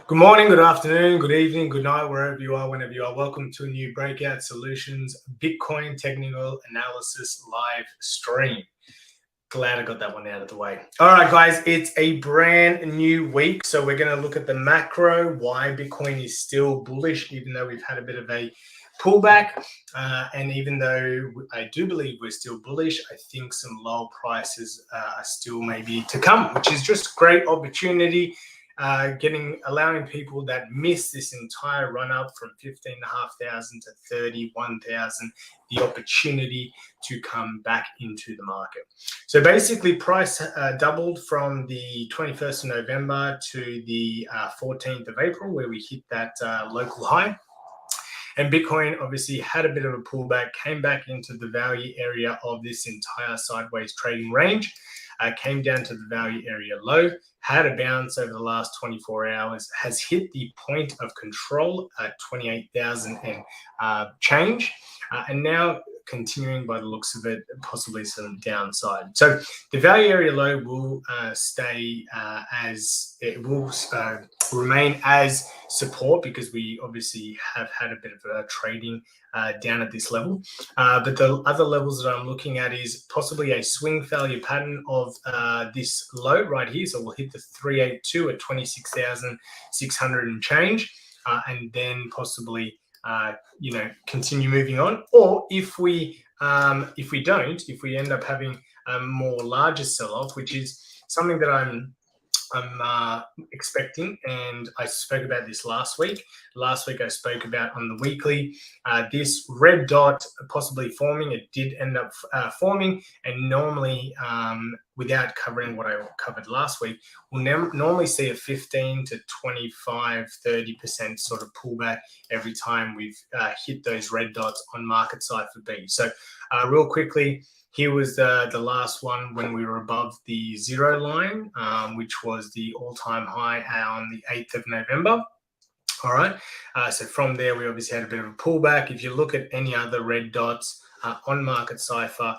Good morning, good afternoon, good evening, good night, wherever you are, whenever you are. Welcome to a new Breakout Solutions Bitcoin Technical Analysis live stream. Glad I got that one out of the way. All right, guys, it's a brand new week. So we're going to look at the macro, why Bitcoin is still bullish, even though we've had a bit of a pullback. And even though I do believe we're still bullish, I think some low prices are still maybe to come, which is just a great opportunity. Allowing people that miss this entire run up from 15,500 to 31,000 the opportunity to come back into the market. So basically, price doubled from the 21st of November to the 14th of April, where we hit that local high. And Bitcoin obviously had a bit of a pullback, came back into the value area of this entire sideways trading range, came down to the value area low, had a bounce over the last 24 hours, has hit the point of control at 28,000 and change, and now continuing by the looks of it, possibly some downside. So the value area low will stay as it will remain as support, because we obviously have had a bit of a trading down at this level. But the other levels that I'm looking at is possibly a swing failure pattern of this low right here. So we'll hit the 382 at 26,600 and change, and then possibly continue moving on. Or if we end up having a more larger sell-off, which is something that I'm expecting, and I spoke about this last week. Last week I spoke about on the weekly this red dot possibly forming. It did end up forming, and normally without covering what I covered last week, we'll normally see a 15 to 25, 30% sort of pullback every time we've hit those red dots on market cipher B. So real quickly, here was the last one when we were above the zero line, which was the all-time high on the 8th of November. All right. So from there, we obviously had a bit of a pullback. If you look at any other red dots on market cipher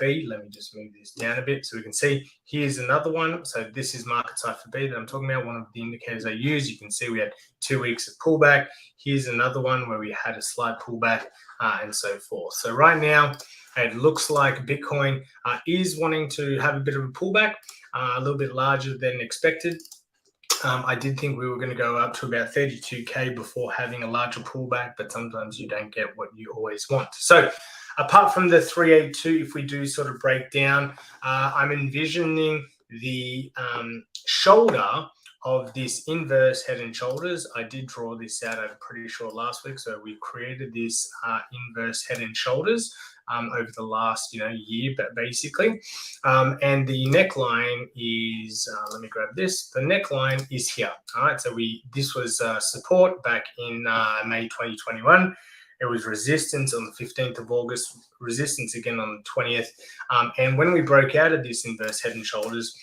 B, let me just move this down a bit so we can see. Here's another one. So this is market cipher B that I'm talking about, one of the indicators I use. You can see we had 2 weeks of pullback. Here's another one where we had a slight pullback and so forth. So right now, it looks like Bitcoin is wanting to have a bit of a pullback, a little bit larger than expected. I did think we were going to go up to about 32K before having a larger pullback, but sometimes you don't get what you always want. So apart from the 382, if we do sort of break down, I'm envisioning the shoulder of this inverse head and shoulders. I did draw this out, I'm pretty sure, last week. So we created this inverse head and shoulders over the last year, but basically, and the neckline is let me grab this. The neckline is here. All right, so this was support back in May 2021. It was resistance on the 15th of August, resistance again on the 20th, and when we broke out of this inverse head and shoulders,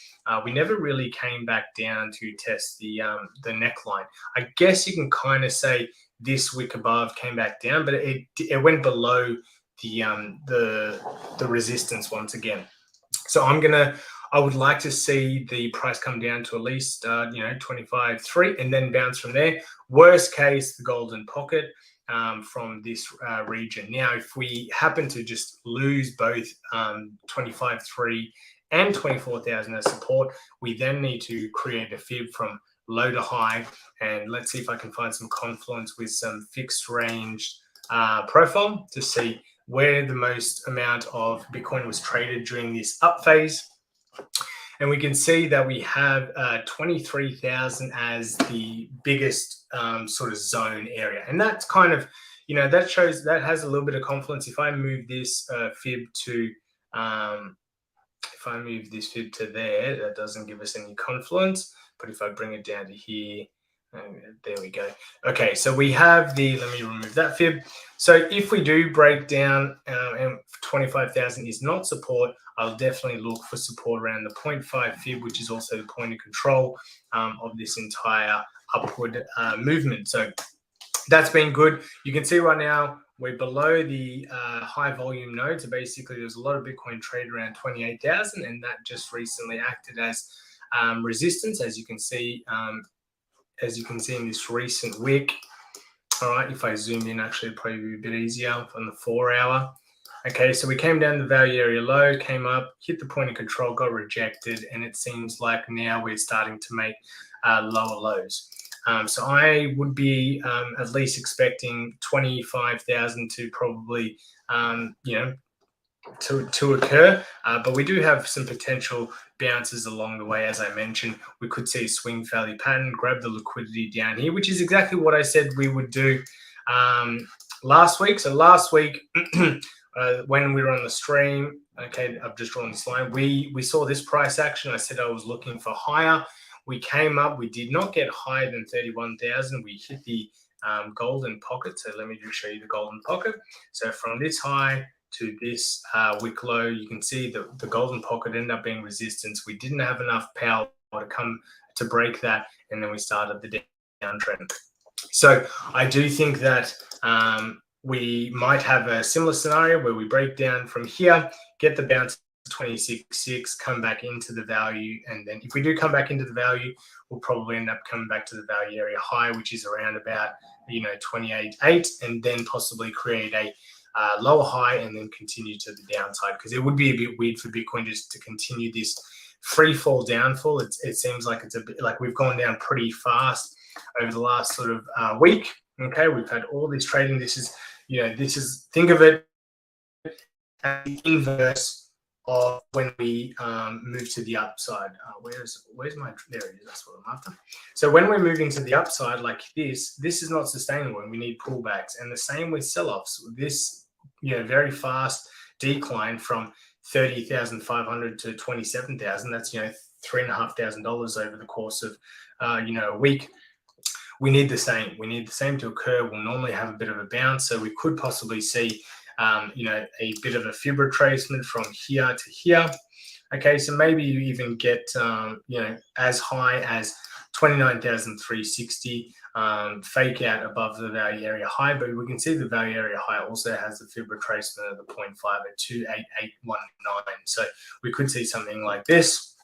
we never really came back down to test the neckline. I guess you can kind of say this wick above came back down, but it went below the resistance once again. So I would like to see the price come down to at least 25.3 and then bounce from there. Worst case, the golden pocket from this region. Now, if we happen to just lose both 25.3 and 24,000 as support, we then need to create a fib from low to high, and let's see if I can find some confluence with some fixed range profile to see where the most amount of Bitcoin was traded during this up phase. And we can see that we have 23,000 as the biggest sort of zone area. And that's kind of, you know, that shows, that has a little bit of confluence. If I move this fib to if I move this fib to there, that doesn't give us any confluence. But if I bring it down to here, there we go. Okay, so we have the, let me remove that fib. So if we do break down and 25,000 is not support, I'll definitely look for support around the 0.5 fib, which is also the point of control of this entire upward movement. So that's been good. You can see right now we're below the high volume node. So basically there's a lot of Bitcoin traded around 28,000, and that just recently acted as resistance, as you can see in this recent wick. All right, if I zoom in, actually it'd probably be a bit easier on the 4 hour. Okay, so we came down the value area low, came up, hit the point of control, got rejected, and it seems like now we're starting to make lower lows. So I would be at least expecting 25,000 to probably, you know, to occur, but we do have some potential bounces along the way. As I mentioned, we could see a swing value pattern, grab the liquidity down here, which is exactly what I said we would do last week. So last week, when we were on the stream, okay, I've just drawn this line, we saw this price action. I said I was looking for higher. We came up, we did not get higher than 31,000. We hit the golden pocket. So let me just show you the golden pocket. So from this high to this wick low, you can see the golden pocket ended up being resistance. We didn't have enough power to come to break that, and then we started the downtrend. So I do think that we might have a similar scenario where we break down from here, get the bounce 26.6, come back into the value, and then if we do come back into the value, we'll probably end up coming back to the value area high, which is around about, you know, 28.8, and then possibly create a lower high and then continue to the downside, because it would be a bit weird for Bitcoin just to continue this free fall downfall. It seems like it's a bit like we've gone down pretty fast over the last sort of week. Okay, we've had all this trading. This is, you know, this is, think of it as the inverse of when we move to the upside. Where's my, there it is, that's what I'm after. So when we're moving to the upside like this is not sustainable, and we need pullbacks. And the same with sell-offs. This, you know, very fast decline from 30,500 to 27,000, that's, you know, $3,500 over the course of you know, a week. We need the same. We need the same to occur. We'll normally have a bit of a bounce, so we could possibly see you know, a bit of a fib retracement from here to here. Okay, so maybe you even get you know, as high as 29,360, fake out above the value area high, but we can see the value area high also has the fib retracement of the 0.5 at 28819. So we could see something like this.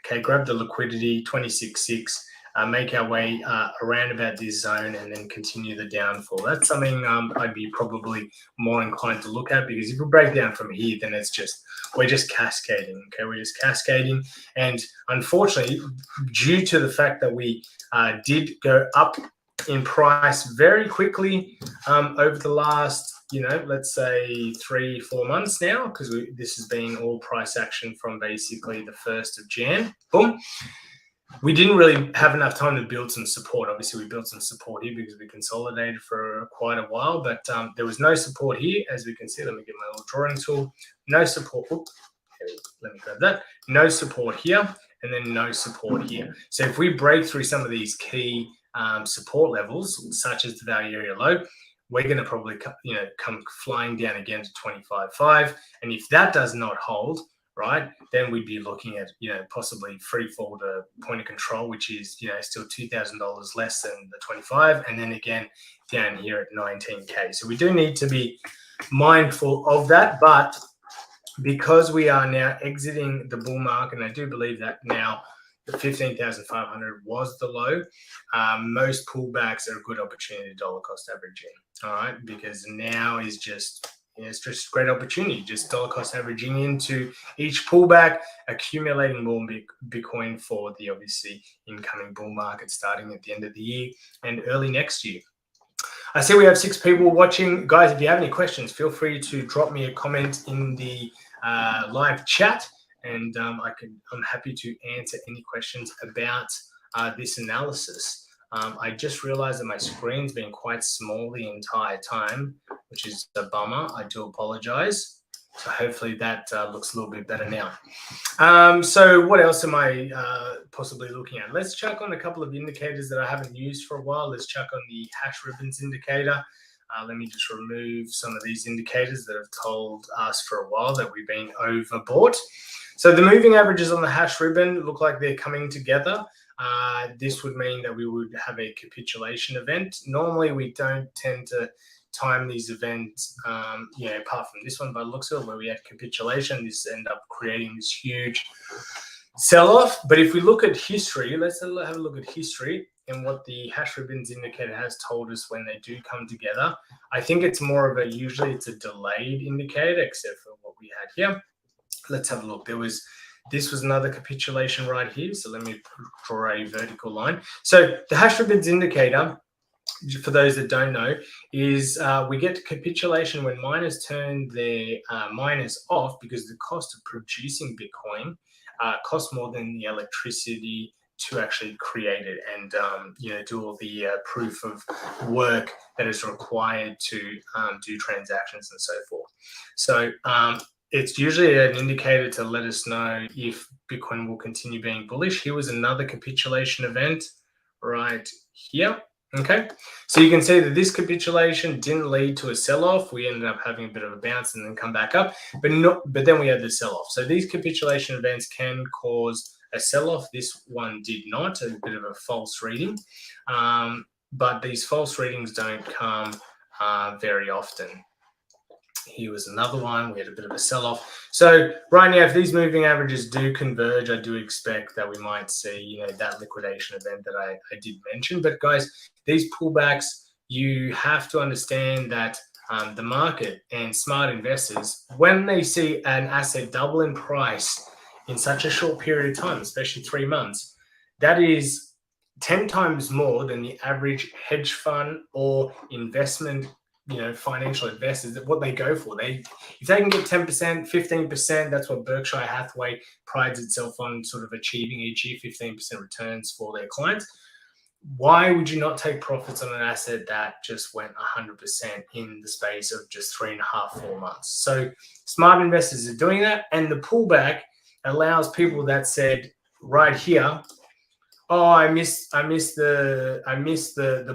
Okay, grab the liquidity 26.6. Make our way around about this zone and then continue the downfall. That's something I'd be probably more inclined to look at, because if we break down from here, then it's just, we're just cascading. Okay, we're just cascading. And unfortunately, due to the fact that we did go up in price very quickly over the last, you know, let's say 3-4 months now, because this has been all price action from basically the 1st of Jan. Boom. We didn't really have enough time to build some support. Obviously, we built some support here because we consolidated for quite a while, but there was no support here, as we can see. Let me get my little drawing tool. No support. Oops, let me grab that. No support here, and then no support here. So if we break through some of these key support levels, such as the value area low, we're going to probably, you know, come flying down again to 25.5. And if that does not hold, right, then we'd be looking at, you know, possibly free fall to point of control, which is, you know, still $2,000 less than the 25, and then again down here at 19K. So we do need to be mindful of that, but because we are now exiting the bull market, and I do believe that now the 15,500 was the low, most pullbacks are a good opportunity to dollar cost averaging, all right, because now is just, it's just a great opportunity, just dollar cost averaging into each pullback, accumulating more Bitcoin for the obviously incoming bull market starting at the end of the year and early next year. I see we have 6 people watching. Guys, if you have any questions, feel free to drop me a comment in the live chat, and I'm happy to answer any questions about this analysis. I just realized that my screen's been quite small the entire time, which is a bummer. I do apologize. So hopefully that looks a little bit better now. So what else am I possibly looking at? Let's check on a couple of indicators that I haven't used for a while. Let's check on the hash ribbons indicator. Let me just remove some of these indicators that have told us for a while that we've been overbought. So the moving averages on the hash ribbon look like they're coming together. This would mean that we would have a capitulation event. Normally, we don't tend to time these events, apart from this one by the looks of it, where we had capitulation. This ended up creating this huge sell-off. But if we look at history, let's have a look at history and what the hash ribbons indicator has told us when they do come together. I think it's more of usually it's a delayed indicator, except for what we had here. Let's have a look. This was another capitulation right here. So let me draw a vertical line. So the hash ribbons indicator, for those that don't know, is we get capitulation when miners turn their miners off because the cost of producing Bitcoin costs more than the electricity to actually create it and do all the proof of work that is required to do transactions and so forth. So it's usually an indicator to let us know if Bitcoin will continue being bullish. Here was another capitulation event right here. Okay, so you can see that this capitulation didn't lead to a sell-off. We ended up having a bit of a bounce and then come back up, but then we had the sell-off. So these capitulation events can cause a sell-off. This one did not, a bit of a false reading, but these false readings don't come very often. Here was another one. We had a bit of a sell-off. So right now, if these moving averages do converge, I do expect that we might see, that liquidation event that I did mention. But guys, these pullbacks, you have to understand that the market and smart investors, when they see an asset double in price in such a short period of time, especially 3 months, that is 10 times more than the average hedge fund or investment financial investors, that what they go for. If they can get 10%, 15%, that's what Berkshire Hathaway prides itself on sort of achieving each year, 15% returns for their clients. Why would you not take profits on an asset that just went 100% in the space of just 3.5, 4 months? So smart investors are doing that, and the pullback allows people that said right here, oh, I missed the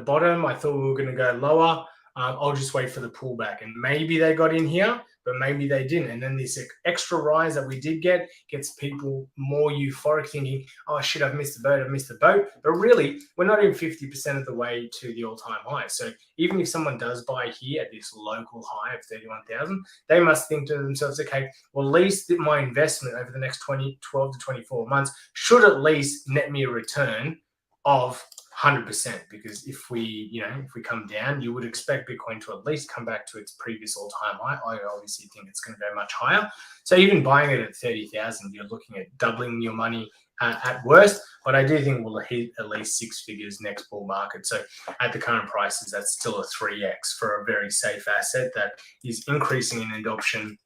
bottom. I thought we were going to go lower. I'll just wait for the pullback. And maybe they got in here, but maybe they didn't. And then this extra rise that we did get gets people more euphoric, thinking, oh, shit, I've missed the boat. But really, we're not even 50% of the way to the all-time high. So even if someone does buy here at this local high of 31,000, they must think to themselves, okay, well, at least my investment over the next 12 to 24 months should at least net me a return of 100%, because if we come down, you would expect Bitcoin to at least come back to its previous all-time high. I obviously think it's going to go much higher. So even buying it at 30,000, you're looking at doubling your money at worst. But I do think we'll hit at least 6 figures next bull market. So at the current prices, that's still a 3x for a very safe asset that is increasing in adoption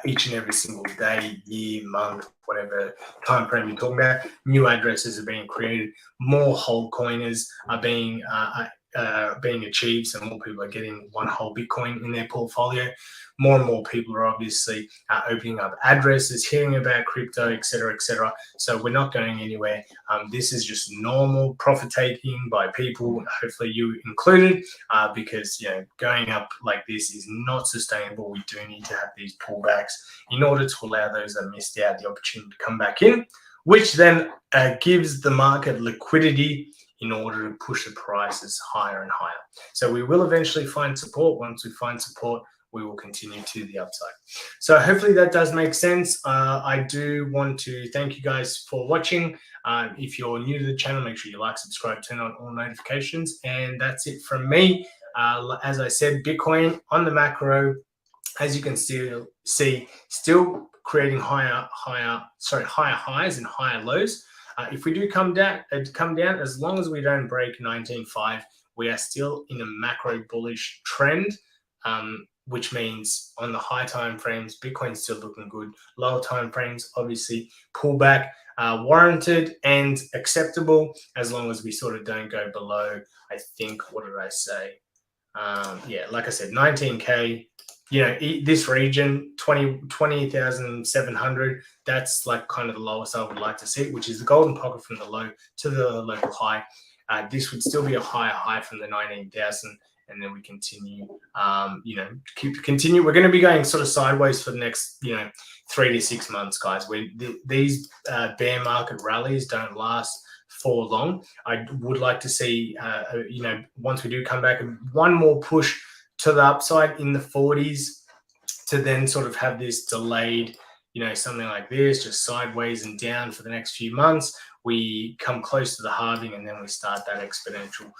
each and every single day, year, month, whatever time frame you're talking about. New addresses are being created, more whole coiners are being achieved, so more people are getting one whole Bitcoin in their portfolio. More and more people are obviously opening up addresses, hearing about crypto, etc., etc. So we're not going anywhere. This is just normal profit taking by people, hopefully you included, because going up like this is not sustainable. We do need to have these pullbacks in order to allow those that missed out the opportunity to come back in, which then gives the market liquidity in order to push the prices higher and higher. So we will eventually find support. Once we find support, we will continue to the upside. So hopefully that does make sense. I do want to thank you guys for watching. If you're new to the channel, make sure you like, subscribe, turn on all notifications. And that's it from me. As I said, Bitcoin on the macro, as you can still see, still creating higher highs and higher lows. If we do come down, as long as we don't break 19.5, we are still in a macro bullish trend, which means on the high time frames, Bitcoin's still looking good. Lower time frames, obviously, pullback. warranted and acceptable, as long as we sort of don't go below, I think, what did I say? Yeah, like I said, 19K, you know, this region, 20,700, that's like kind of the lowest I would like to see, which is the golden pocket from the low to the local high. This would still be a higher high from the 19,000, and then we continue, you know, continue. We're going to be going sort of sideways for the next, you know, 3 to 6 months, guys. These bear market rallies don't last for long. I would like to see, you know, once we do come back, one more push to the upside in the 40s, to then sort of have this delayed, you know, something like this, just sideways and down for the next few months. We come close to the halving, and then we start that exponential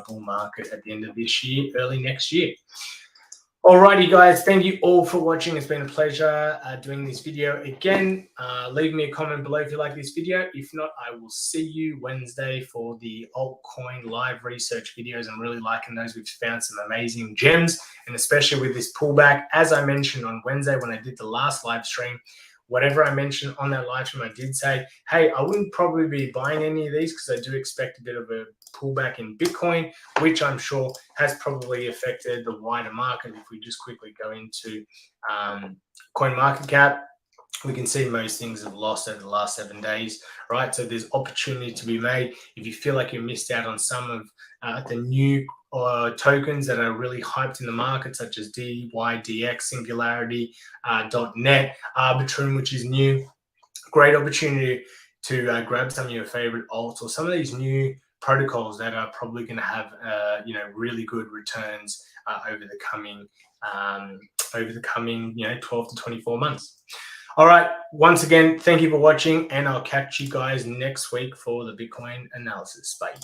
bull market at the end of this year, early next year. Alrighty, guys, thank you all for watching. It's been a pleasure doing this video again. Leave me a comment below if you like this video. If not, I will see you Wednesday for the altcoin live research videos. I'm really liking those. We've found some amazing gems, and especially with this pullback, as I mentioned on Wednesday when I did the last live stream, whatever I mentioned on that live stream, I did say, hey, I wouldn't probably be buying any of these because I do expect a bit of a pullback in Bitcoin, which I'm sure has probably affected the wider market. If we just quickly go into coin market cap, we can see most things have lost over the last 7 days, right? So there's opportunity to be made. If you feel like you missed out on some of the new tokens that are really hyped in the market, such as DYDX, Singularity, .net, Arbitrum, which is new, great opportunity to grab some of your favorite alts or some of these new protocols that are probably going to have you know, really good returns over the coming you know, 12 to 24 months. All right, once again, thank you for watching, and I'll catch you guys next week for the Bitcoin analysis. Bye.